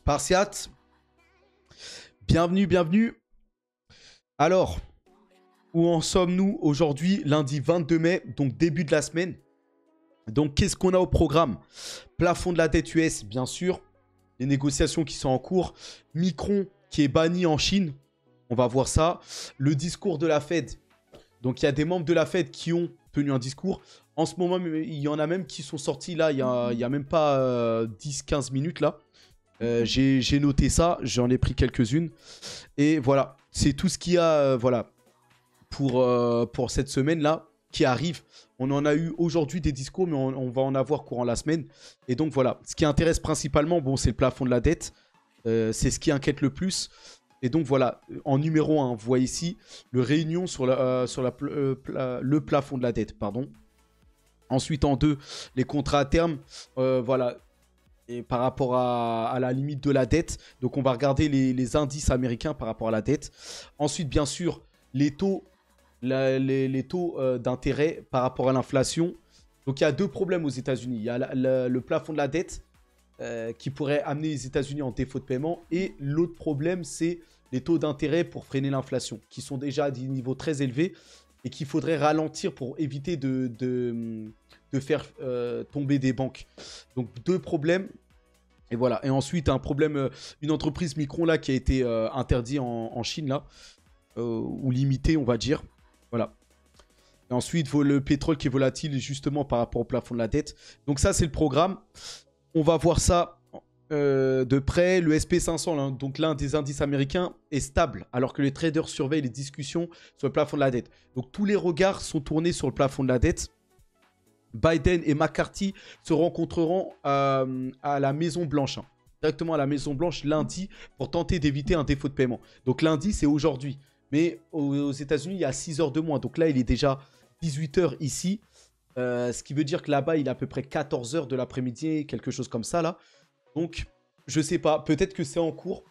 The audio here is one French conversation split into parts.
Spartiate, bienvenue, bienvenue. Alors, où en sommes-nous aujourd'hui, lundi 22 mai, donc début de la semaine. Donc, qu'est-ce qu'on a au programme? Plafond de la dette US, bien sûr. Les négociations qui sont en cours. Micron qui est banni en Chine. On va voir ça. Le discours de la Fed. Donc, il y a des membres de la Fed qui ont tenu un discours. En ce moment, il y en a même qui sont sortis là, il y a même pas 10-15 minutes là. J'ai noté ça, j'en ai pris quelques-unes. Et voilà, c'est tout ce qu'il y a voilà, pour cette semaine-là qui arrive. On en a eu aujourd'hui des discours, mais on va en avoir courant la semaine. Et donc voilà, ce qui intéresse principalement, bon, c'est le plafond de la dette. C'est ce qui inquiète le plus. Et donc voilà, en numéro 1, vous voyez ici, le réunion sur le plafond de la dette. Pardon. Ensuite, en 2, les contrats à terme. Voilà. Et par rapport à la limite de la dette. Donc, on va regarder les indices américains par rapport à la dette. Ensuite, bien sûr, les taux, les taux d'intérêt par rapport à l'inflation. Donc, il y a deux problèmes aux États-Unis. Il y a le plafond de la dette qui pourrait amener les États-Unis en défaut de paiement. Et l'autre problème, c'est les taux d'intérêt pour freiner l'inflation, qui sont déjà à des niveaux très élevés et qu'il faudrait ralentir pour éviter de faire tomber des banques. Donc, deux problèmes. Et voilà. Et ensuite, un problème, une entreprise Micron là qui a été interdite en Chine là, ou limitée, on va dire. Voilà. Et ensuite, le pétrole qui est volatile justement par rapport au plafond de la dette. Donc ça, c'est le programme. On va voir ça de près. Le SP500, là, donc l'un des indices américains, est stable, alors que les traders surveillent les discussions sur le plafond de la dette. Donc tous les regards sont tournés sur le plafond de la dette. Biden et McCarthy se rencontreront à la Maison-Blanche, hein, directement à la Maison-Blanche lundi pour tenter d'éviter un défaut de paiement. Donc lundi, c'est aujourd'hui. Mais aux États-Unis, il y a 6 heures de moins. Donc là, il est déjà 18 heures ici. Ce qui veut dire que là-bas, il est à peu près 14 heures de l'après-midi, quelque chose comme ça là. Donc, je sais pas. Peut-être que c'est en cours.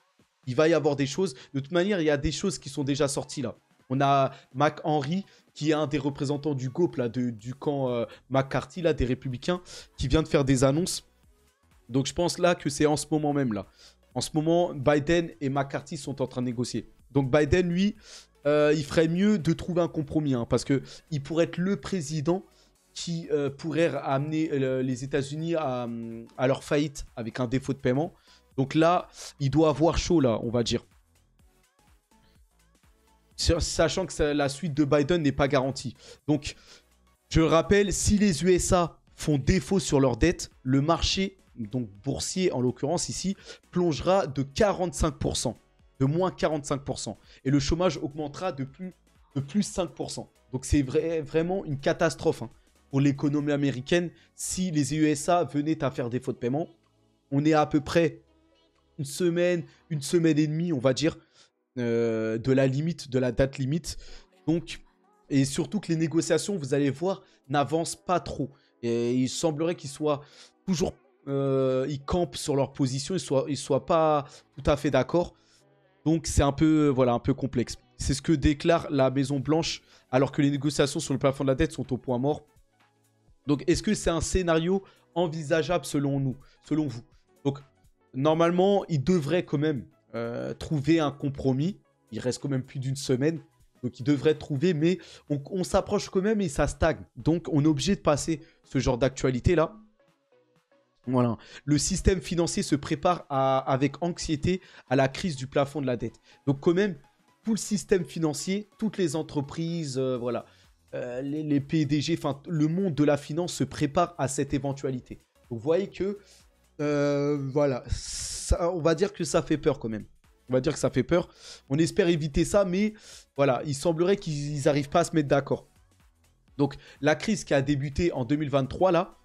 Il va y avoir des choses. De toute manière, il y a des choses qui sont déjà sorties là. On a McHenry, qui est un des représentants du GOP, là, du camp McCarthy, là, des Républicains, qui vient de faire des annonces. Donc je pense là que c'est en ce moment même, là. En ce moment, Biden et McCarthy sont en train de négocier. Donc Biden, lui, il ferait mieux de trouver un compromis, hein, parce qu'il pourrait être le président qui pourrait amener les États-Unis à leur faillite avec un défaut de paiement. Donc là, il doit avoir chaud, là, on va dire. Sachant que la suite de Biden n'est pas garantie. Donc, je rappelle, si les USA font défaut sur leur dette, le marché, donc boursier en l'occurrence ici, plongera de 45%, de moins 45%. Et le chômage augmentera de plus 5%. Donc, c'est vraiment une catastrophe, hein, pour l'économie américaine. Si les USA venaient à faire défaut de paiement, on est à peu près une semaine et demie, on va dire, de la limite, de la date limite. Donc, et surtout que les négociations, vous allez voir, n'avancent pas trop. Et il semblerait qu'ils soient toujours, ils campent sur leur position, ils soient pas tout à fait d'accord. Donc c'est un peu, voilà, un peu complexe. C'est ce que déclare la Maison Blanche, alors que les négociations sur le plafond de la dette sont au point mort. Donc est-ce que c'est un scénario envisageable selon nous, selon vous? Donc normalement, ils devraient quand même trouver un compromis. Il reste quand même plus d'une semaine. Donc, il devrait trouver, mais on s'approche quand même et ça stagne. Donc, on est obligé de passer ce genre d'actualité-là. Voilà. Le système financier se prépare avec anxiété à la crise du plafond de la dette. Donc, quand même, tout le système financier, toutes les entreprises, voilà, les PDG, enfin, le monde de la finance se prépare à cette éventualité. Donc, vous voyez que voilà, ça, on va dire que ça fait peur quand même. On va dire que ça fait peur. On espère éviter ça, mais voilà, il semblerait qu'ils n'arrivent pas à se mettre d'accord. Donc, la crise qui a débuté en 2023, là,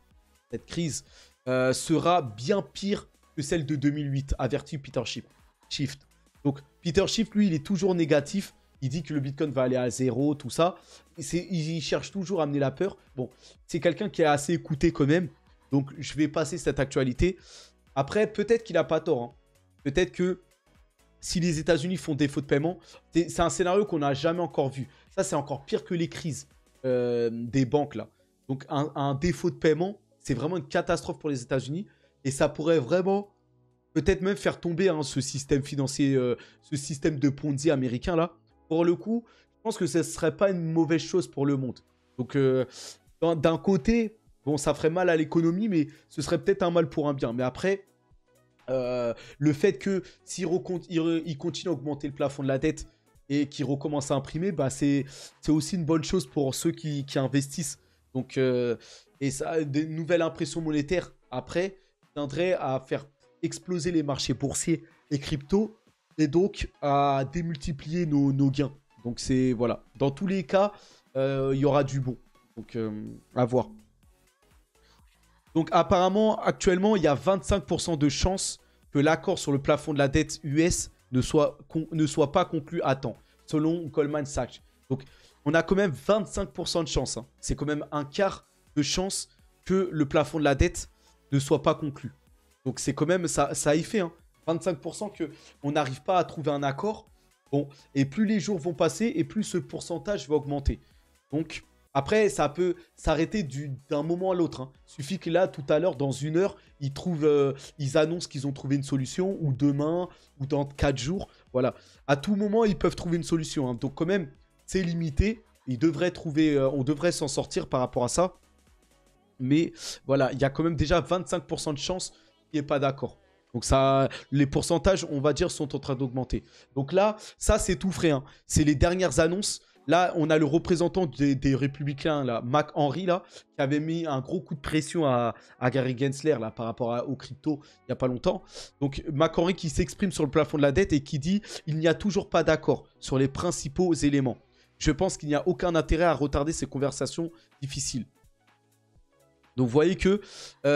cette crise sera bien pire que celle de 2008, avertit Peter Schiff. Donc, Peter Schiff, lui, il est toujours négatif. Il dit que le Bitcoin va aller à zéro, tout ça. Il cherche toujours à amener la peur. Bon, c'est quelqu'un qui est assez écouté quand même. Donc, je vais passer cette actualité. Après, peut-être qu'il n'a pas tort, hein. Peut-être que si les États-Unis font défaut de paiement, c'est un scénario qu'on n'a jamais encore vu. Ça, c'est encore pire que les crises des banques, là. Donc, un défaut de paiement, c'est vraiment une catastrophe pour les États-Unis. Et ça pourrait vraiment peut-être même faire tomber hein, ce système financier, ce système de Ponzi américain là. Pour le coup, je pense que ce ne serait pas une mauvaise chose pour le monde. Donc, d'un côté, bon, ça ferait mal à l'économie, mais ce serait peut-être un mal pour un bien. Mais après, le fait que s'il continue à augmenter le plafond de la dette et qu'il recommence à imprimer, bah, c'est aussi une bonne chose pour ceux qui investissent. Donc, et ça, des nouvelles impressions monétaires, après, viendraient à faire exploser les marchés boursiers et crypto, et donc à démultiplier nos gains. Donc, c'est, voilà. Dans tous les cas, il y aura du bon. Donc, à voir. Donc, apparemment, actuellement, il y a 25% de chances que l'accord sur le plafond de la dette US ne soit pas conclu à temps, selon Goldman Sachs. Donc, on a quand même 25% de chance. Hein. C'est quand même un quart de chance que le plafond de la dette ne soit pas conclu. Donc, c'est quand même, ça y fait. Hein. 25% qu'on n'arrive pas à trouver un accord. Bon, et plus les jours vont passer, et plus ce pourcentage va augmenter. Donc, après, ça peut s'arrêter d'un moment à l'autre. Hein. Suffit que là, tout à l'heure, dans 1 heure, ils annoncent qu'ils ont trouvé une solution, ou demain, ou dans 4 jours. Voilà. À tout moment, ils peuvent trouver une solution. Hein. Donc, quand même, c'est limité. On devrait s'en sortir par rapport à ça. Mais voilà, il y a quand même déjà 25% de chance qu'il n'y ait pas d'accord. Donc ça, les pourcentages, on va dire, sont en train d'augmenter. Donc là, ça, c'est tout frais. Hein. C'est les dernières annonces. Là, on a le représentant des Républicains, là, McHenry, là, qui avait mis un gros coup de pression à Gary Gensler là, par rapport aux cryptos il n'y a pas longtemps. Donc McHenry qui s'exprime sur le plafond de la dette et qui dit « Il n'y a toujours pas d'accord sur les principaux éléments. Je pense qu'il n'y a aucun intérêt à retarder ces conversations difficiles. » Donc vous voyez que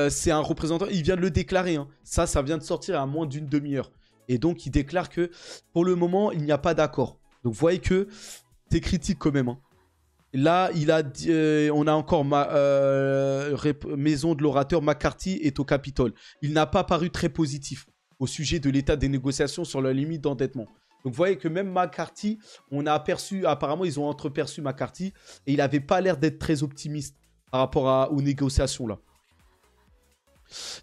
c'est un représentant, il vient de le déclarer. Hein. Ça vient de sortir à moins d'une demi-heure. Et donc il déclare que pour le moment, il n'y a pas d'accord. Donc vous voyez que c'est critique quand même. Hein. Là, on a encore maison de l'orateur McCarthy est au Capitole. Il n'a pas paru très positif au sujet de l'état des négociations sur la limite d'endettement. Donc vous voyez que même McCarthy, on a aperçu, apparemment ils ont entreperçu McCarthy et il n'avait pas l'air d'être très optimiste par rapport aux négociations là.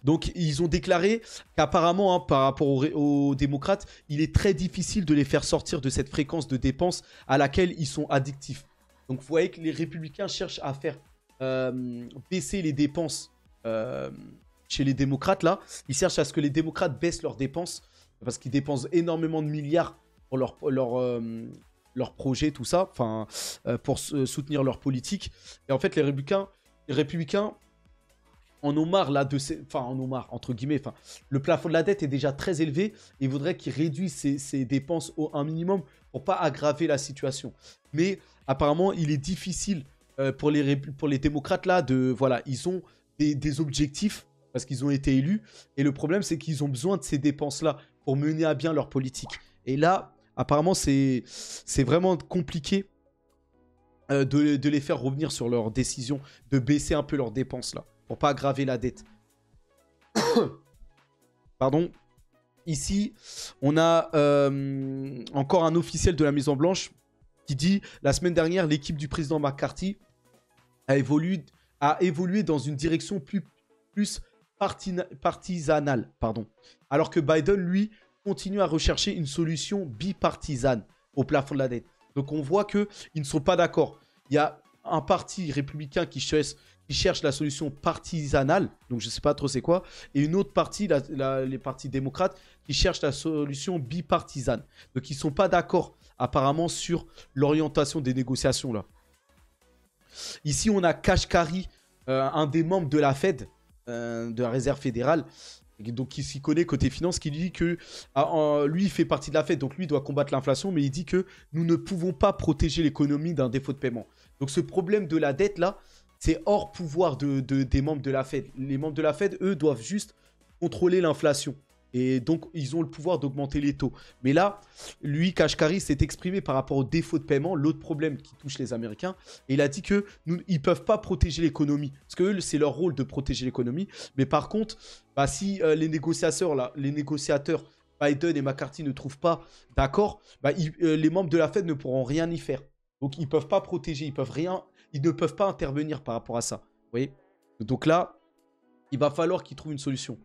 Donc ils ont déclaré qu'apparemment, hein, par rapport aux démocrates, il est très difficile de les faire sortir de cette fréquence de dépenses à laquelle ils sont addictifs. Donc vous voyez que les républicains cherchent à faire baisser les dépenses chez les démocrates là. Ils cherchent à ce que les démocrates baissent leurs dépenses parce qu'ils dépensent énormément de milliards pour leur projet, tout ça, enfin pour soutenir leur politique. Et en fait, les républicains en ont marre là en ont marre entre guillemets. Enfin, le plafond de la dette est déjà très élevé et ils voudraient qu'ils réduisent ces dépenses au un minimum pour pas aggraver la situation. Mais apparemment, il est difficile pour les démocrates là voilà, ils ont des objectifs parce qu'ils ont été élus et le problème c'est qu'ils ont besoin de ces dépenses là pour mener à bien leur politique. Et là, apparemment, c'est vraiment compliqué de les faire revenir sur leur décision de baisser un peu leurs dépenses là. Pour pas aggraver la dette. Pardon. Ici, on a encore un officiel de la Maison-Blanche qui dit « La semaine dernière, l'équipe du président McCarthy a évolué dans une direction plus partisanale. Pardon. Alors que Biden, lui, continue à rechercher une solution bipartisane au plafond de la dette. » Donc, on voit qu'ils ne sont pas d'accord. Il y a un parti républicain qui cherche la solution partisanale, donc je ne sais pas trop c'est quoi, et une autre partie, les partis démocrates, qui cherchent la solution bipartisane. Donc ils ne sont pas d'accord apparemment sur l'orientation des négociations là. Ici on a Kashkari, un des membres de la Fed, de la Réserve fédérale, donc qui s'y connaît côté finance, qui dit que lui il fait partie de la Fed, donc lui doit combattre l'inflation, mais il dit que nous ne pouvons pas protéger l'économie d'un défaut de paiement. Donc ce problème de la dette là, c'est hors pouvoir des membres de la Fed. Les membres de la Fed, eux, doivent juste contrôler l'inflation. Et donc, ils ont le pouvoir d'augmenter les taux. Mais là, lui, Kashkari, s'est exprimé par rapport au défaut de paiement, l'autre problème qui touche les Américains. Et il a dit qu'ils ne peuvent pas protéger l'économie. Parce que eux, c'est leur rôle de protéger l'économie. Mais par contre, bah, si les négociateurs, Biden et McCarthy ne trouvent pas d'accord, bah, les membres de la Fed ne pourront rien y faire. Donc, ils ne peuvent pas protéger, ils ne peuvent pas intervenir par rapport à ça. Vous voyez ? Donc là, il va falloir qu'ils trouvent une solution.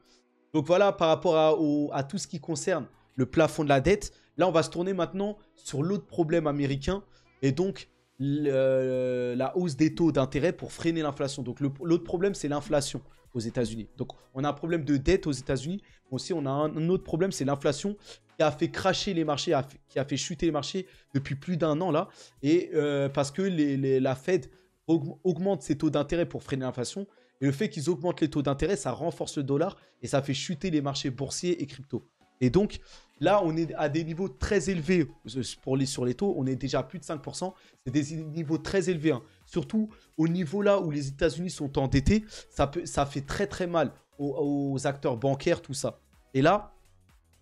Donc voilà, par rapport à tout ce qui concerne le plafond de la dette, là, on va se tourner maintenant sur l'autre problème américain et donc la hausse des taux d'intérêt pour freiner l'inflation. Donc l'autre problème, c'est l'inflation aux États-Unis. Donc on a un problème de dette aux États-Unis. Aussi, on a un autre problème, c'est l'inflation qui a fait cracher les marchés, qui a fait chuter les marchés depuis plus d'un an là. Et parce que la Fed augmente ses taux d'intérêt pour freiner l'inflation. Et le fait qu'ils augmentent les taux d'intérêt, ça renforce le dollar et ça fait chuter les marchés boursiers et crypto. Et donc, là, on est à des niveaux très élevés sur les taux. On est déjà à plus de 5%. C'est des niveaux très élevés. Hein. Surtout au niveau là où les États-Unis sont endettés, ça fait très très mal aux acteurs bancaires, tout ça. Et là,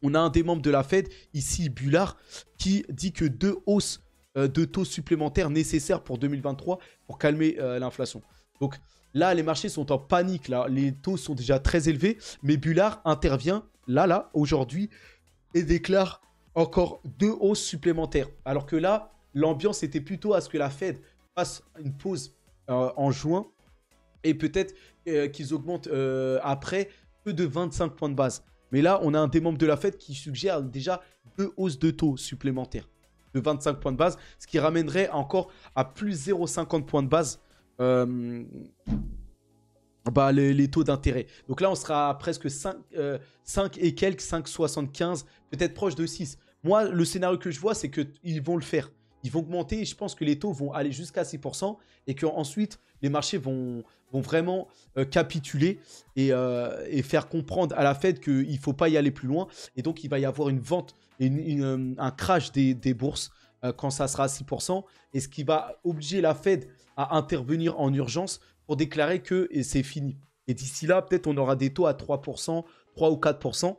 on a un des membres de la Fed, ici Bullard, qui dit que 2 hausses de taux supplémentaires nécessaires pour 2023 pour calmer l'inflation. Donc là, les marchés sont en panique. Là. Les taux sont déjà très élevés. Mais Bullard intervient là, aujourd'hui, et déclare encore 2 hausses supplémentaires. Alors que là, l'ambiance était plutôt à ce que la Fed fasse une pause en juin et peut-être qu'ils augmentent après peu de 25 points de base. Mais là, on a un des membres de la Fed qui suggère déjà 2 hausses de taux supplémentaires de 25 points de base, ce qui ramènerait encore à plus 0,50 points de base les taux d'intérêt. Donc là, on sera à presque 5 et quelques, 5,75, peut-être proche de 6. Moi, le scénario que je vois, c'est qu'ils vont le faire. Ils vont augmenter et je pense que les taux vont aller jusqu'à 6% et qu'ensuite, les marchés vont vraiment capituler et faire comprendre à la Fed qu'il ne faut pas y aller plus loin. Et donc, il va y avoir une vente, un crash des bourses quand ça sera à 6%. Et ce qui va obliger la Fed à intervenir en urgence pour déclarer que c'est fini. Et d'ici là, peut-être on aura des taux à 3%, 3 ou 4%.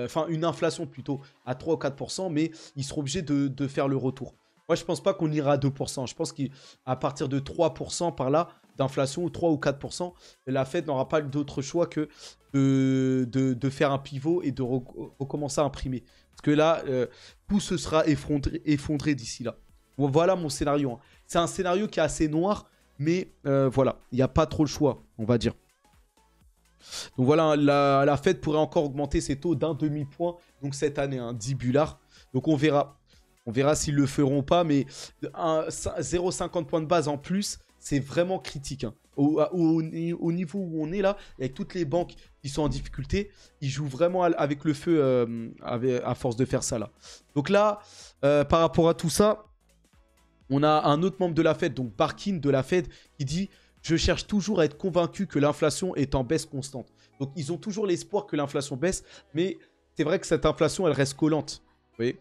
Enfin, une inflation plutôt à 3 ou 4%, mais ils seront obligés de faire le retour. Moi, je ne pense pas qu'on ira à 2%. Je pense qu'à partir de 3% par là, d'inflation, ou 3 ou 4%, la Fed n'aura pas d'autre choix que de faire un pivot et de recommencer à imprimer. Parce que là, tout se sera effondré d'ici là. Bon, voilà mon scénario. Hein. C'est un scénario qui est assez noir, mais voilà, il n'y a pas trop le choix, on va dire. Donc voilà, la Fed pourrait encore augmenter ses taux d'1 demi-point, donc cette année, hein, 10 bullards. Donc on verra. On verra s'ils le feront ou pas, mais 0,50 points de base en plus, c'est vraiment critique. Hein. Au niveau où on est là, avec toutes les banques qui sont en difficulté, ils jouent vraiment avec le feu à force de faire ça là. Donc là, par rapport à tout ça, on a un autre membre de la Fed, donc Barkin de la Fed, qui dit « Je cherche toujours à être convaincu que l'inflation est en baisse constante. » Donc ils ont toujours l'espoir que l'inflation baisse, mais c'est vrai que cette inflation, elle reste collante. Vous voyez ?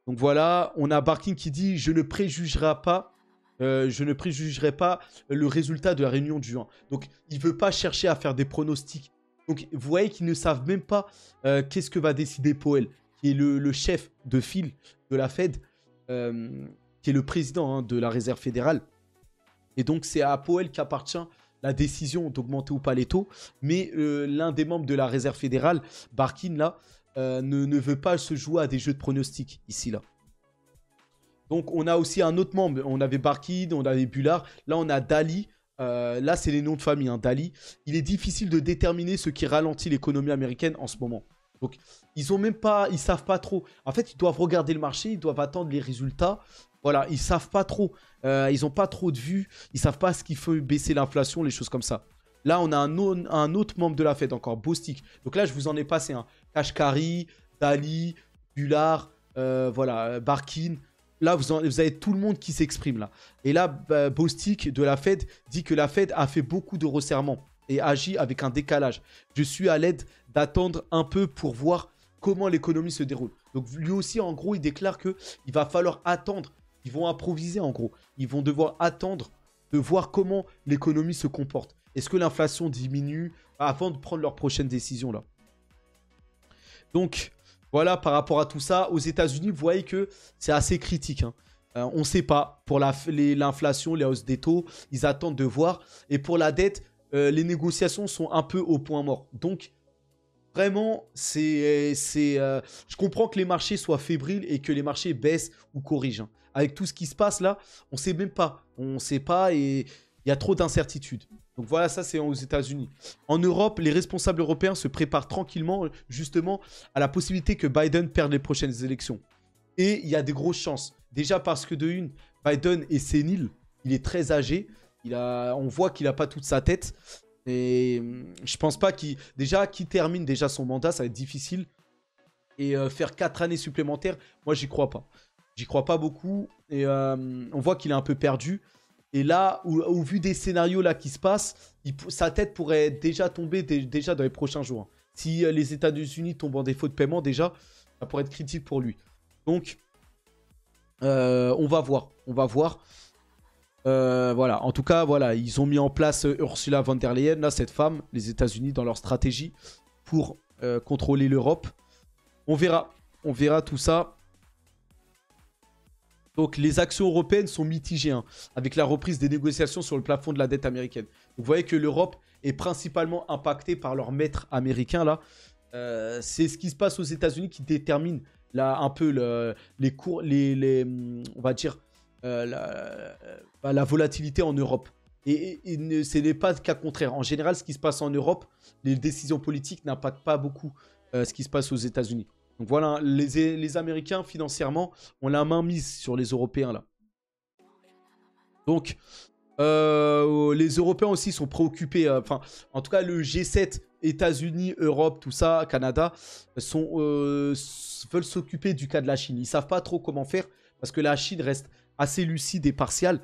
Donc voilà, on a Barkin qui dit « Je ne préjugerai pas le résultat de la réunion de juin. » Donc il ne veut pas chercher à faire des pronostics. Donc vous voyez qu'ils ne savent même pas qu'est-ce que va décider Powell, qui est le chef de file de la Fed, qui est le président de la Réserve fédérale. Et donc c'est à Powell qu'appartient la décision d'augmenter ou pas les taux. Mais l'un des membres de la Réserve fédérale, Barkin là, ne veut pas se jouer à des jeux de pronostics ici là. Donc on a aussi un autre membre, on avait Barkin, on avait Bullard, là on a Daly, là c'est les noms de famille, hein, Daly. Il est difficile de déterminer ce qui ralentit l'économie américaine en ce moment. Donc ils ont même pas, ils savent pas trop. En fait ils doivent regarder le marché, ils doivent attendre les résultats. Voilà, ils savent pas trop, ils n'ont pas trop de vues, ils savent pas ce qui fait baisser l'inflation, les choses comme ça. Là, on a un autre membre de la Fed, encore Bostic. Donc là, je vous en ai passé un. Kashkari, Daly, Bullard, voilà, Barkin. Là, vous avez tout le monde qui s'exprime là. Et là, Bostic de la Fed dit que la Fed a fait beaucoup de resserrements et agit avec un décalage. Je suis à l'aide d'attendre un peu pour voir comment l'économie se déroule. Donc lui aussi, en gros, il déclare qu'il va falloir attendre. Ils vont improviser, en gros. Ils vont devoir attendre de voir comment l'économie se comporte. Est-ce que l'inflation diminue avant de prendre leur prochaine décision là? Donc, voilà, par rapport à tout ça, aux États-Unis, vous voyez que c'est assez critique. Hein. On ne sait pas. Pour l'inflation, les hausses des taux, ils attendent de voir. Et pour la dette, les négociations sont un peu au point mort. Donc, vraiment, je comprends que les marchés soient fébriles et que les marchés baissent ou corrigent. Hein. Avec tout ce qui se passe là, on ne sait même pas. On ne sait pas et il y a trop d'incertitudes. Donc voilà, ça c'est aux États-Unis. En Europe, les responsables européens se préparent tranquillement, justement, à la possibilité que Biden perde les prochaines élections. Et il y a des grosses chances. Déjà parce que de une, Biden est sénile, il est très âgé, on voit qu'il n'a pas toute sa tête. Et je pense pas qu'il termine déjà son mandat, ça va être difficile. Et faire 4 années supplémentaires, moi j'y crois pas. J'y crois pas beaucoup. Et on voit qu'il est un peu perdu. Et là, au vu des scénarios là qui se passent, sa tête pourrait déjà tomber déjà dans les prochains jours. Si les États-Unis tombent en défaut de paiement, déjà, ça pourrait être critique pour lui. Donc, on va voir. On va voir. Voilà. En tout cas, voilà, ils ont mis en place Ursula von der Leyen, là, cette femme, les États-Unis, dans leur stratégie pour contrôler l'Europe. On verra tout ça. Donc, les actions européennes sont mitigées, hein, avec la reprise des négociations sur le plafond de la dette américaine. Donc, vous voyez que l'Europe est principalement impactée par leur maître américain, là. C'est ce qui se passe aux États-Unis qui détermine là, un peu les cours, on va dire, la volatilité en Europe. Et ce n'est pas le cas contraire. En général, ce qui se passe en Europe, les décisions politiques n'impactent pas beaucoup ce qui se passe aux États-Unis. Donc voilà, les Américains, financièrement, ont la main mise sur les Européens, là. Donc, les Européens aussi sont préoccupés. En tout cas, le G7, États-Unis, Europe, tout ça, Canada, veulent s'occuper du cas de la Chine. Ils ne savent pas trop comment faire parce que la Chine reste assez lucide et partiale,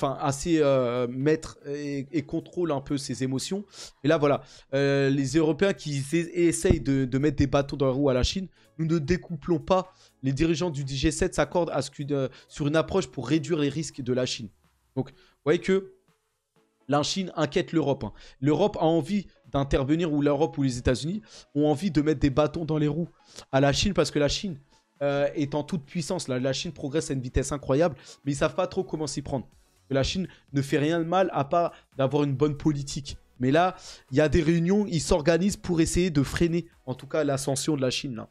assez maître et contrôle un peu ses émotions. Et là, voilà, les Européens qui essayent de mettre des bâtons dans la roue à la Chine, nous ne découplons pas. Les dirigeants du G7 s'accordent sur une approche pour réduire les risques de la Chine. Donc, vous voyez que la Chine inquiète l'Europe. Hein. L'Europe a envie d'intervenir, ou l'Europe ou les États-Unis ont envie de mettre des bâtons dans les roues à la Chine parce que la Chine est en toute puissance. La Chine progresse à une vitesse incroyable, mais ils ne savent pas trop comment s'y prendre. La Chine ne fait rien de mal à part d'avoir une bonne politique. Mais là, il y a des réunions, ils s'organisent pour essayer de freiner, en tout cas, l'ascension de la Chine. Là.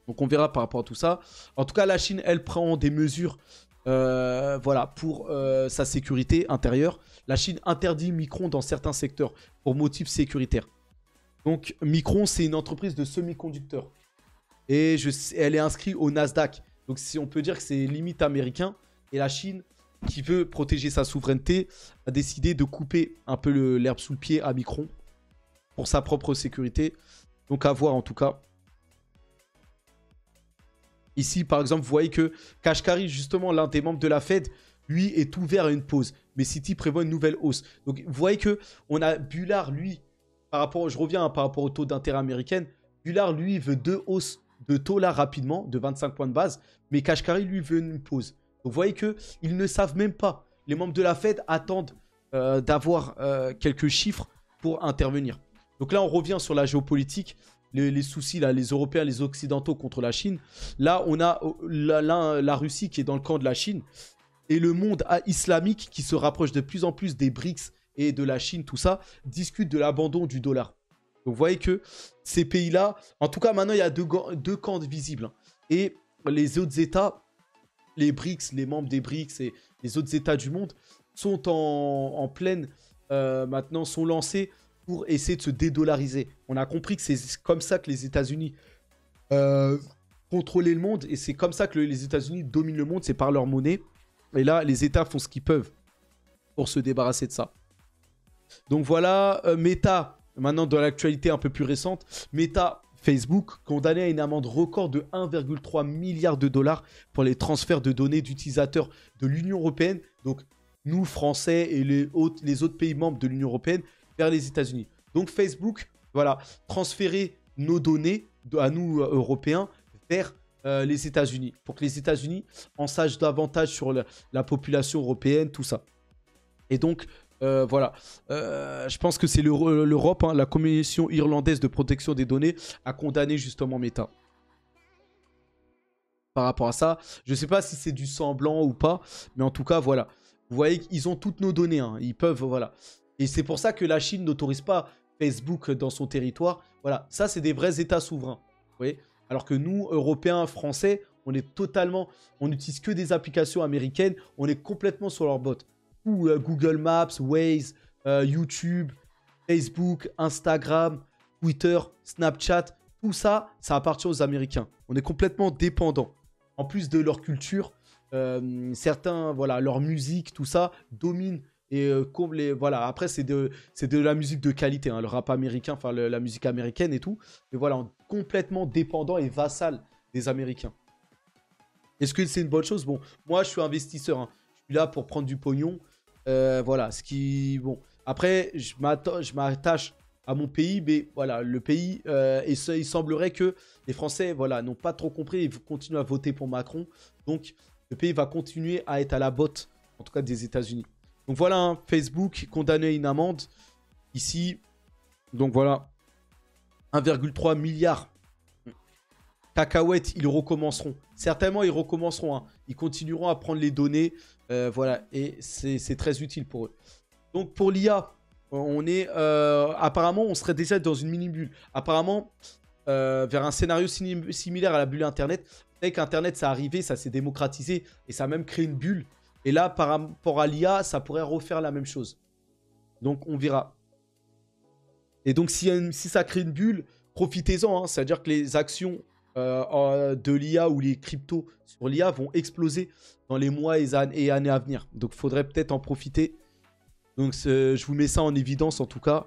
Donc on verra par rapport à tout ça. En tout cas, la Chine, elle prend des mesures voilà, pour sa sécurité intérieure. La Chine interdit Micron dans certains secteurs pour motifs sécuritaires. Donc Micron, c'est une entreprise de semi-conducteurs. Et elle est inscrite au Nasdaq. Donc si on peut dire que c'est limite américain. Et la Chine, qui veut protéger sa souveraineté, a décidé de couper un peu l'herbe sous le pied à Micron pour sa propre sécurité. Donc à voir en tout cas. Ici, par exemple, vous voyez que Kashkari, justement, l'un des membres de la Fed, lui, est ouvert à une pause. Mais Citi prévoit une nouvelle hausse. Donc, vous voyez que on a Bullard, lui, je reviens par rapport au taux d'intérêt américain. Bullard, lui, veut 2 hausses de taux là rapidement, de 25 points de base. Mais Kashkari, lui, veut une pause. Donc, vous voyez qu'ils ne savent même pas. Les membres de la Fed attendent d'avoir quelques chiffres pour intervenir. Donc là, on revient sur la géopolitique. Les soucis, là, les Européens, les Occidentaux contre la Chine. Là, on a la Russie qui est dans le camp de la Chine et le monde islamique qui se rapproche de plus en plus des BRICS et de la Chine, tout ça, discute de l'abandon du dollar. Donc, vous voyez que ces pays-là, en tout cas, maintenant, il y a deux camps visibles. Hein. Et les autres États, les BRICS, les membres des BRICS et les autres États du monde sont en pleine, maintenant, sont lancés pour essayer de se dédollariser. On a compris que c'est comme ça que les États-Unis contrôlaient le monde et c'est comme ça que les États-Unis dominent le monde, c'est par leur monnaie. Et là, les États font ce qu'ils peuvent pour se débarrasser de ça. Donc voilà, Meta, maintenant dans l'actualité un peu plus récente, Meta, Facebook, condamné à une amende record de 1,3 milliard de dollars pour les transferts de données d'utilisateurs de l'Union européenne, donc nous, Français et les autres pays membres de l'Union européenne, vers les États-Unis. Donc Facebook, voilà, transférer nos données à nous, Européens, vers les États-Unis. Pour que les États-Unis en sachent davantage sur la population européenne, tout ça. Et donc, voilà. Je pense que c'est l'Europe, hein, la Commission irlandaise de protection des données, a condamné justement Meta. Par rapport à ça, je ne sais pas si c'est du semblant ou pas, mais en tout cas, voilà. Vous voyez qu'ils ont toutes nos données. Hein. Ils peuvent, voilà. Et c'est pour ça que la Chine n'autorise pas Facebook dans son territoire. Voilà, ça, c'est des vrais États souverains. Vous voyez ? Alors que nous, Européens, Français, on est totalement... On n'utilise que des applications américaines. On est complètement sur leur botte. ou Google Maps, Waze, YouTube, Facebook, Instagram, Twitter, Snapchat, tout ça, ça appartient aux Américains. On est complètement dépendant. En plus de leur culture, certains, voilà, leur musique, tout ça, domine. Et voilà, après, c'est de la musique de qualité, hein, le rap américain, enfin la musique américaine et tout. Mais voilà, on est complètement dépendant et vassal des Américains. Est-ce que c'est une bonne chose? Bon, moi, je suis investisseur. Hein. Je suis là pour prendre du pognon. Voilà, ce qui... Bon, après, je m'attache à mon pays, mais voilà, le pays, il semblerait que les Français, voilà, n'ont pas trop compris et continuent à voter pour Macron. Donc, le pays va continuer à être à la botte, en tout cas des États-Unis. Donc voilà, hein, Facebook condamné à une amende ici. Donc voilà, 1,3 milliard. Cacahuètes, ils recommenceront. Certainement, ils recommenceront. Hein. Ils continueront à prendre les données. Voilà, et c'est très utile pour eux. Donc pour l'IA, on est apparemment, on serait déjà dans une mini-bulle. Apparemment, vers un scénario similaire à la bulle Internet. Vous savez qu'Internet, ça arrivé, ça s'est démocratisé et ça a même créé une bulle. Et là, par rapport à l'IA, ça pourrait refaire la même chose. Donc, on verra. Et donc, si ça crée une bulle, profitez-en. Hein. C'est-à-dire que les actions de l'IA ou les cryptos sur l'IA vont exploser dans les mois et années à venir. Donc, il faudrait peut-être en profiter. Donc, je vous mets ça en évidence, en tout cas.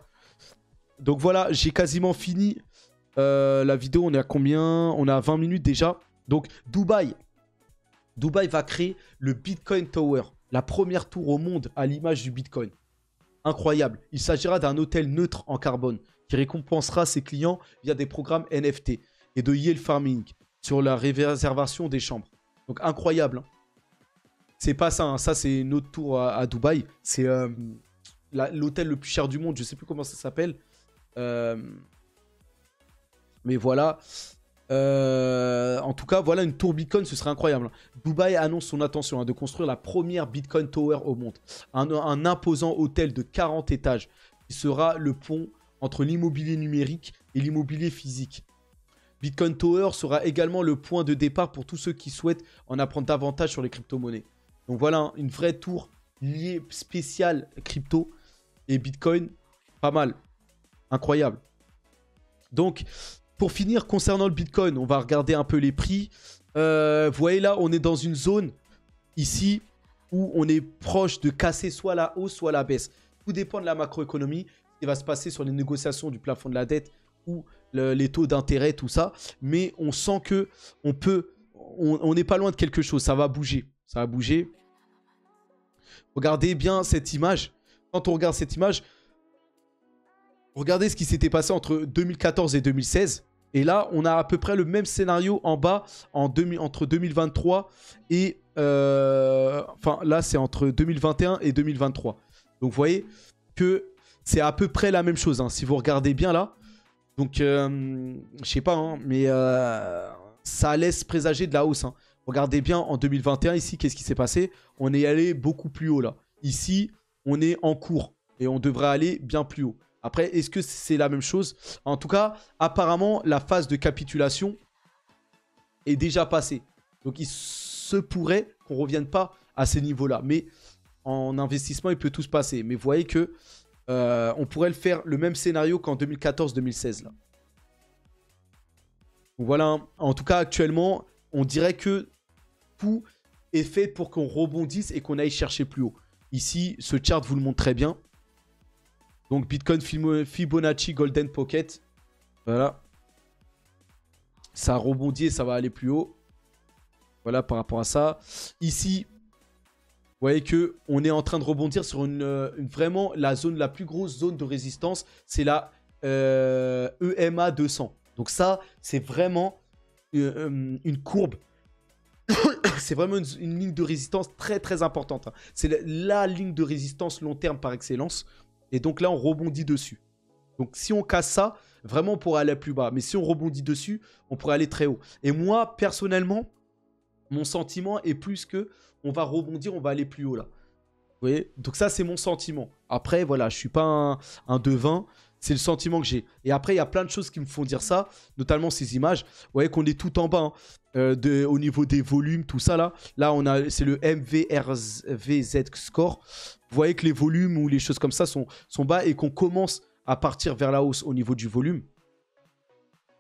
Donc, voilà, j'ai quasiment fini la vidéo. On est à combien? On est à 20 minutes déjà. Donc, Dubaï va créer le Bitcoin Tower, la première tour au monde à l'image du Bitcoin. Incroyable. Il s'agira d'un hôtel neutre en carbone qui récompensera ses clients via des programmes NFT et de yield farming sur la réservation des chambres. Donc incroyable. Hein. C'est pas ça. Hein. Ça, c'est une autre tour à Dubaï. C'est l'hôtel le plus cher du monde. Je sais plus comment ça s'appelle. Mais voilà. En tout cas, voilà une tour Bitcoin, ce serait incroyable. Dubaï annonce son intention de construire la première Bitcoin Tower au monde. Un imposant hôtel de 40 étages qui sera le pont entre l'immobilier numérique et l'immobilier physique. Bitcoin Tower sera également le point de départ pour tous ceux qui souhaitent en apprendre davantage sur les crypto-monnaies. Donc voilà, une vraie tour liée spéciale crypto et Bitcoin, pas mal. Incroyable. Donc... Pour finir, concernant le Bitcoin, on va regarder un peu les prix. Vous voyez là, on est dans une zone ici où on est proche de casser soit la hausse, soit la baisse. Tout dépend de la macroéconomie, ce qui va se passer sur les négociations du plafond de la dette ou les taux d'intérêt, tout ça. Mais on sent que on n'est pas loin de quelque chose. Ça va bouger. Ça va bouger. Regardez bien cette image. Quand on regarde cette image, regardez ce qui s'était passé entre 2014 et 2016. Et là, on a à peu près le même scénario en bas entre 2023 et... enfin, là, c'est entre 2021 et 2023. Donc, vous voyez que c'est à peu près la même chose. Hein, si vous regardez bien là. Donc, je sais pas, hein, mais ça laisse présager de la hausse. Hein. Regardez bien en 2021 ici, qu'est-ce qui s'est passé? On est allé beaucoup plus haut là. Ici, on est en cours et on devrait aller bien plus haut. Après, est-ce que c'est la même chose? En tout cas, apparemment, la phase de capitulation est déjà passée. Donc, il se pourrait qu'on ne revienne pas à ces niveaux-là. Mais en investissement, il peut tout se passer. Mais vous voyez que on pourrait le faire le même scénario qu'en 2014-2016. Donc voilà. En tout cas, actuellement, on dirait que tout est fait pour qu'on rebondisse et qu'on aille chercher plus haut. Ici, ce chart vous le montre très bien. Donc, Bitcoin Fibonacci Golden Pocket. Voilà. Ça rebondit et ça va aller plus haut. Voilà, par rapport à ça. Ici, vous voyez qu'on est en train de rebondir sur vraiment la zone, la plus grosse zone de résistance. C'est la EMA 200. Donc ça, c'est vraiment une courbe. C'est vraiment une ligne de résistance très, très importante. Hein. C'est la ligne de résistance long terme par excellence. Et donc là, on rebondit dessus. Donc si on casse ça, vraiment, on pourrait aller plus bas. Mais si on rebondit dessus, on pourrait aller très haut. Et moi, personnellement, mon sentiment est plus que on va rebondir, on va aller plus haut là. Vous voyez? Donc ça, c'est mon sentiment. Après, voilà, je ne suis pas un devin. C'est le sentiment que j'ai. Et après, il y a plein de choses qui me font dire ça, notamment ces images. Vous voyez qu'on est tout en bas, hein, au niveau des volumes, tout ça là. Là, c'est le MVRVZ score. Vous voyez que les volumes ou les choses comme ça sont bas et qu'on commence à partir vers la hausse au niveau du volume.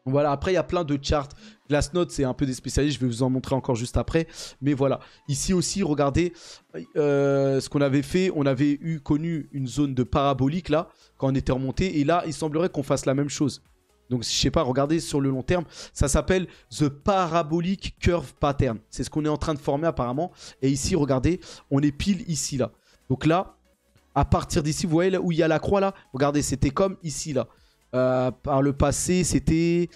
Voilà, après, il y a plein de charts. Glassnode, c'est un peu des spécialistes. Je vais vous en montrer encore juste après. Mais voilà. Ici aussi, regardez ce qu'on avait fait. On avait connu une zone de parabolique, là, quand on était remonté. Et là, il semblerait qu'on fasse la même chose. Donc, je sais pas, regardez sur le long terme. Ça s'appelle The Parabolic Curve Pattern. C'est ce qu'on est en train de former, apparemment. Et ici, regardez, on est pile ici, là. Donc là, à partir d'ici, vous voyez là où il y a la croix, là. Regardez, c'était comme ici, là. Par le passé, c'était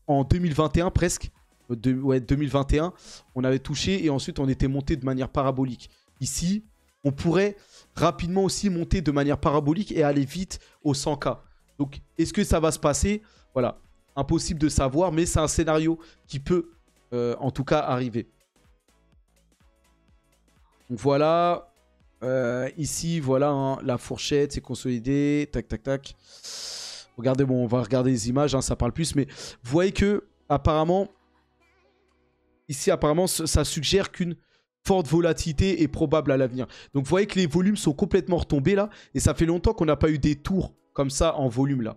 en 2021 presque. Ouais, 2021, on avait touché et ensuite on était monté de manière parabolique. Ici, on pourrait rapidement aussi monter de manière parabolique et aller vite au 100K. Donc, est-ce que ça va se passer? Voilà, impossible de savoir, mais c'est un scénario qui peut en tout cas arriver. Donc voilà, ici, voilà, hein, la fourchette, c'est consolidé, tac, tac, tac. Regardez, bon, on va regarder les images, hein, ça parle plus, mais vous voyez que, apparemment, ici, apparemment, ça suggère qu'une forte volatilité est probable à l'avenir. Donc, vous voyez que les volumes sont complètement retombés, là, et ça fait longtemps qu'on n'a pas eu des tours comme ça en volume, là.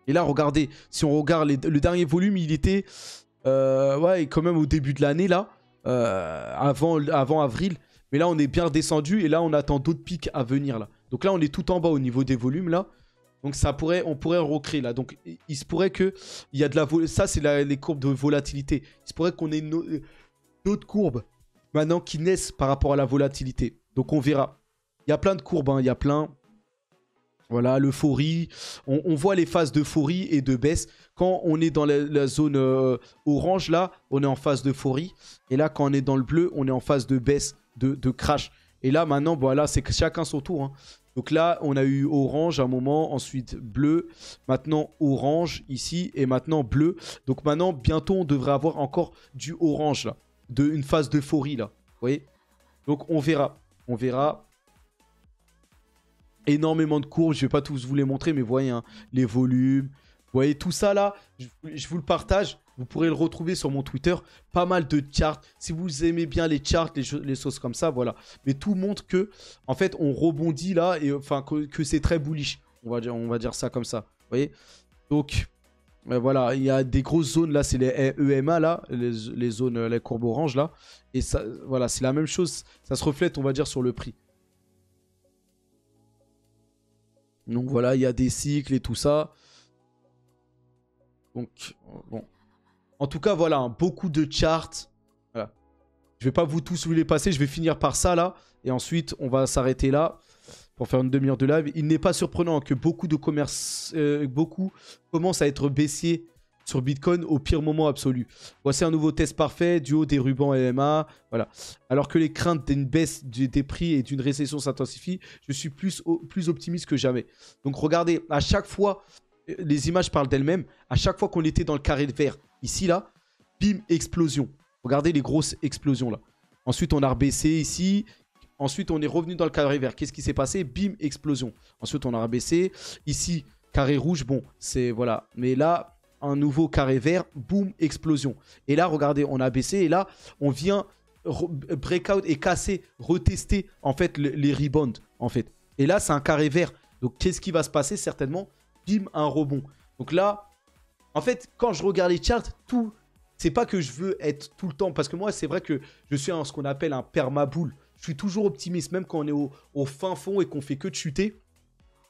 Et là, regardez, si on regarde le dernier volume, il était, ouais, quand même au début de l'année, là, avant avril, mais là, on est bien redescendu, et là, on attend d'autres pics à venir, là. Donc là, on est tout en bas au niveau des volumes, là. Donc on pourrait recréer là. Donc il se pourrait que il y a de la ça c'est les courbes de volatilité. Il se pourrait qu'on ait d'autres courbes maintenant qui naissent par rapport à la volatilité. Donc on verra. Il y a plein de courbes, hein. Il y a plein. Voilà, l'euphorie. On voit les phases d'euphorie et de baisse. Quand on est dans la zone orange là, on est en phase d'euphorie. Et là, quand on est dans le bleu, on est en phase de baisse, de crash. Et là maintenant, voilà, c'est que chacun son tour, hein. Donc là, on a eu orange à un moment, ensuite bleu, maintenant orange ici et maintenant bleu. Donc maintenant, bientôt, on devrait avoir encore du orange là, une phase d'euphorie là. Vous voyez? Donc on verra. On verra. Énormément de courbes, je ne vais pas tous vous les montrer, mais vous voyez, hein, les volumes. Vous voyez tout ça là, je vous le partage. Vous pourrez le retrouver sur mon Twitter. Pas mal de charts. Si vous aimez bien les charts, les choses comme ça, voilà. Mais tout montre que, en fait, on rebondit là et enfin que c'est très bullish. On va dire ça comme ça. Vous voyez? Donc, voilà, il y a des grosses zones là. C'est les EMA là, les zones, les courbes oranges là. Et ça, voilà, c'est la même chose. Ça se reflète, on va dire, sur le prix. Donc voilà, il y a des cycles et tout ça. Donc, bon. En tout cas, voilà, hein, beaucoup de charts. Voilà. Je vais pas vous tous vous les passer. Je vais finir par ça, là. Et ensuite, on va s'arrêter là pour faire une demi-heure de live. Il n'est pas surprenant que beaucoup de commerces... beaucoup commencent à être baissiers sur Bitcoin au pire moment absolu. Voici un nouveau test parfait du haut des rubans EMA. Voilà. Alors que les craintes d'une baisse des prix et d'une récession s'intensifient, je suis plus optimiste que jamais. Donc, regardez, à chaque fois... Les images parlent d'elles-mêmes. À chaque fois qu'on était dans le carré vert, ici, là, bim, explosion. Regardez les grosses explosions, là. Ensuite, on a rebaissé ici. Ensuite, on est revenu dans le carré vert. Qu'est-ce qui s'est passé? Bim, explosion. Ensuite, on a rebaissé. Ici, carré rouge, bon, c'est... Voilà. Mais là, un nouveau carré vert, boum, explosion. Et là, regardez, on a baissé. Et là, on vient breakout et casser, retester, en fait, les rebounds, en fait. Et là, c'est un carré vert. Donc, qu'est-ce qui va se passer? Certainement... Bim, un rebond. Donc là, en fait, quand je regarde les charts, c'est pas que je veux être tout le temps, parce que moi, c'est vrai que je suis ce qu'on appelle un permabull. Je suis toujours optimiste, même quand on est au fin fond et qu'on fait que de chuter.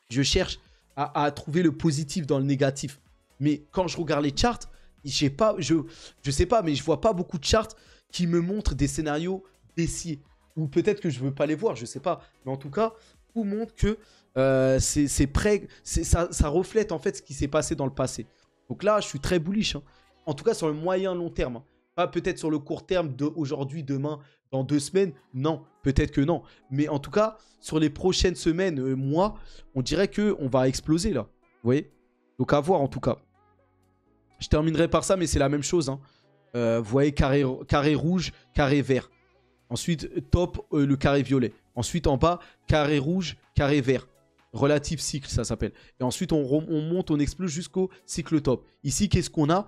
Je cherche à trouver le positif dans le négatif. Mais quand je regarde les charts, je sais pas, mais je vois pas beaucoup de charts qui me montrent des scénarios baissiers. Ou peut-être que je veux pas les voir, je sais pas. Mais en tout cas, tout montre que ça reflète en fait ce qui s'est passé dans le passé. Donc là, je suis très bullish, hein. En tout cas, sur le moyen long terme, hein. Pas peut-être sur le court terme d'aujourd'hui, demain, dans 2 semaines. Non, peut-être que non. Mais en tout cas, sur les prochaines semaines, mois, on dirait qu'on va exploser là. Vous voyez? Donc à voir en tout cas. Je terminerai par ça, mais c'est la même chose, hein. Vous voyez, carré rouge, carré vert. Ensuite, top, le carré violet. Ensuite, en bas, carré rouge, carré vert. Relatif cycle, ça s'appelle. Et ensuite, on monte, on explose jusqu'au cycle top. Ici, qu'est-ce qu'on a?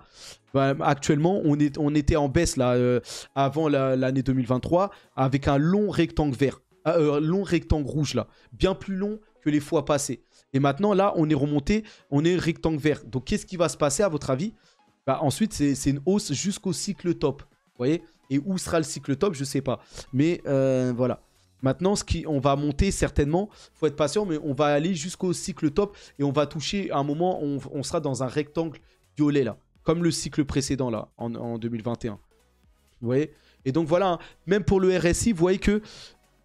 Bah, actuellement, on était en baisse là, avant l'année 2023 avec un long rectangle vert. Long rectangle rouge là. Bien plus long que les fois passées. Et maintenant, là, on est remonté, on est rectangle vert. Donc, qu'est-ce qui va se passer à votre avis? Bah, ensuite, c'est une hausse jusqu'au cycle top. Vous voyez? Et où sera le cycle top? Je ne sais pas. Mais voilà. Maintenant, on va monter certainement. Il faut être patient, mais on va aller jusqu'au cycle top. Et on va toucher, à un moment, on sera dans un rectangle violet, là. Comme le cycle précédent, là, en 2021. Vous voyez? Et donc, voilà. Hein, même pour le RSI, vous voyez que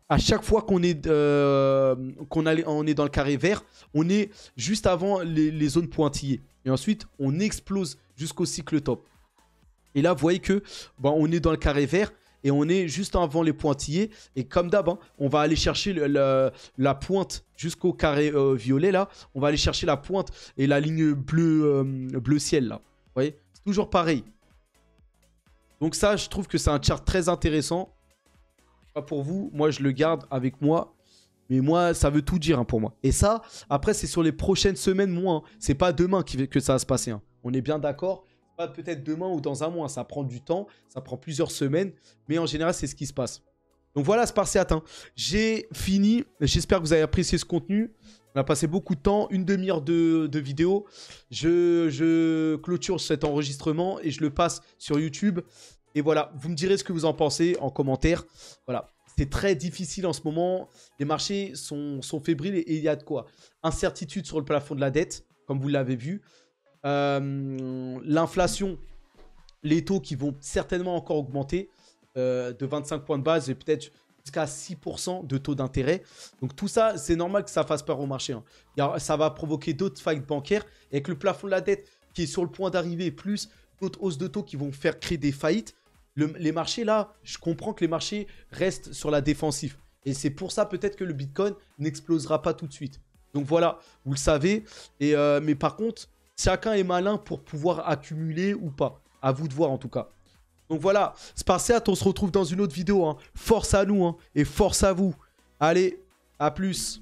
à chaque fois qu'on est, on est dans le carré vert, on est juste avant les zones pointillées. Et ensuite, on explose jusqu'au cycle top. Et là, vous voyez que on est dans le carré vert et on est juste avant les pointillés. Et comme d'hab, hein, on va aller chercher la pointe jusqu'au carré violet, là. On va aller chercher la pointe et la ligne bleu ciel, là. Vous voyez? C'est toujours pareil. Donc ça, je trouve que c'est un chart très intéressant. Pas pour vous, moi je le garde avec moi. Mais moi, ça veut tout dire hein, pour moi. Et ça, après, c'est sur les prochaines semaines, moi. Hein. C'est pas demain que ça va se passer. Hein. On est bien d'accord. Pas peut-être demain ou dans un mois. Ça prend du temps. Ça prend plusieurs semaines. Mais en général, c'est ce qui se passe. Donc voilà, Spartiate. Hein. J'ai fini. J'espère que vous avez apprécié ce contenu. On a passé beaucoup de temps. Une demi-heure de vidéo. Je clôture cet enregistrement et je le passe sur YouTube. Et voilà, vous me direz ce que vous en pensez en commentaire. Voilà, c'est très difficile en ce moment. Les marchés sont fébriles et il y a de quoi. Incertitude sur le plafond de la dette, comme vous l'avez vu. L'inflation, les taux qui vont certainement encore augmenter de 25 points de base et peut-être jusqu'à 6% de taux d'intérêt. Donc tout ça, c'est normal que ça fasse peur au marché. Hein. Ça va provoquer d'autres failles bancaires. Et avec le plafond de la dette qui est sur le point d'arriver, plus d'autres hausses de taux qui vont faire créer des faillites, les marchés là, je comprends que les marchés restent sur la défensive. Et c'est pour ça peut-être que le Bitcoin n'explosera pas tout de suite. Donc voilà, vous le savez. Mais par contre, chacun est malin pour pouvoir accumuler ou pas. À vous de voir en tout cas. Donc voilà, Spartiate, on se retrouve dans une autre vidéo. Hein. Force à nous hein, et force à vous. Allez, à plus.